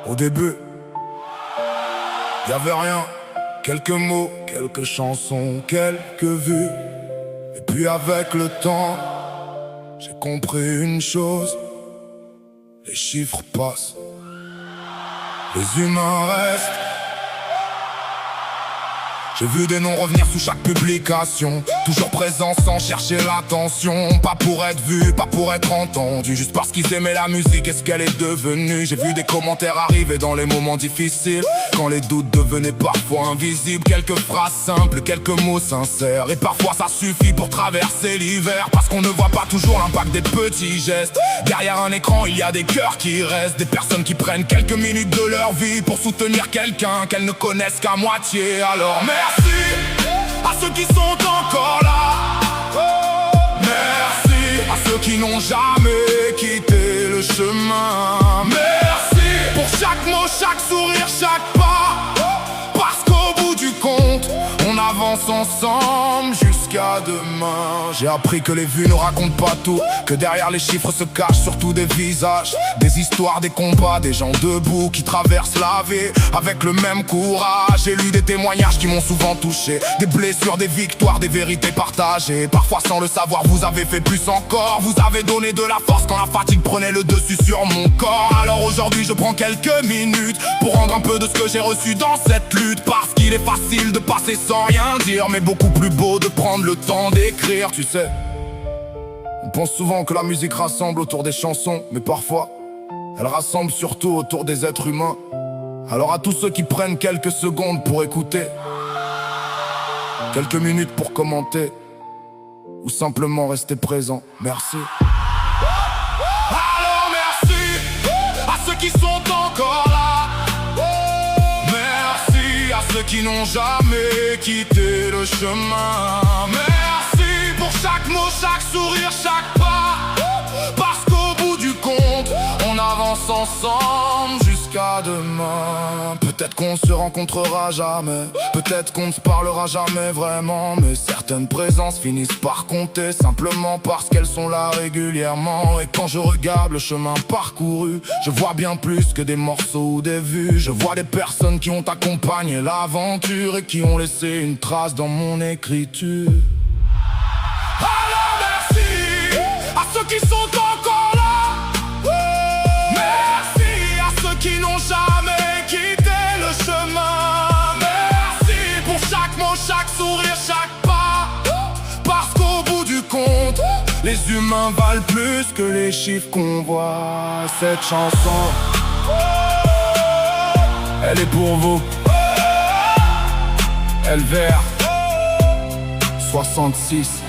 Au début, y'avait rien. Quelques mots, quelques chansons, quelques vues. Et puis avec le temps, j'ai compris une chose. Les chiffres passent, les humains restent. J'ai vu des noms revenir sous chaque publication, toujours présents sans chercher l'attention. Pas pour être vu, pas pour être entendu, juste parce qu'ils aimaient la musique et ce qu'elle est devenue. J'ai vu des commentaires arriver dans les moments difficiles, quand les doutes devenaient parfois invisibles. Quelques phrases simples, quelques mots sincères, et parfois ça suffit pour traverser l'hiver. Parce qu'on ne voit pas toujours l'impact des petits gestes. Derrière un écran il y a des cœurs qui restent, des personnes qui prennent quelques minutes de leur vie pour soutenir quelqu'un qu'elles ne connaissent qu'à moitié. Alors merci à ceux qui sont encore là. Merci à ceux qui n'ont jamais quitté le chemin. Merci pour chaque mot, chaque sourire, chaque pas. Parce qu'au bout du compte, on avance ensemble jusqu'à demain. J'ai appris que les vues ne racontent pas tout, que derrière les chiffres se cachent surtout des visages, des histoires, des combats, des gens debout qui traversent la vie avec le même courage. J'ai lu des témoignages qui m'ont souvent touché, des blessures, des victoires, des vérités partagées. Parfois sans le savoir vous avez fait plus encore. Vous avez donné de la force quand la fatigue prenait le dessus sur mon corps. Alors aujourd'hui je prends quelques minutes pour rendre un peu de ce que j'ai reçu dans cette lutte. Parce qu'il est facile de passer sans rien dire, mais beaucoup plus beau de prendre le temps d'écrire. Tu sais, on pense souvent que la musique rassemble autour des chansons, mais parfois elle rassemble surtout autour des êtres humains. Alors à tous ceux qui prennent quelques secondes pour écouter, quelques minutes pour commenter, ou simplement rester présent, merci. Alors merci à ceux qui sont encore là. Merci à ceux qui n'ont jamais quitté le chemin. Merci pour chaque mot, chaque sourire, chaque pas. Parce qu'au bout du compte, on avance ensemble jusqu'à demain. Peut-être qu'on se rencontrera jamais, peut-être qu'on ne se parlera jamais vraiment, mais certaines présences finissent par compter, simplement parce qu'elles sont là régulièrement. Et quand je regarde le chemin parcouru, je vois bien plus que des morceaux ou des vues. Je vois des personnes qui ont accompagné l'aventure et qui ont laissé une trace dans mon écriture. Alors merci à ceux qui sont encore là. Merci à ceux qui n'ont jamais quitté le chemin. Merci pour chaque mot, chaque sourire, chaque pas. Parce qu'au bout du compte, les humains valent plus que les chiffres qu'on voit. Cette chanson, elle est pour vous. LVR 66.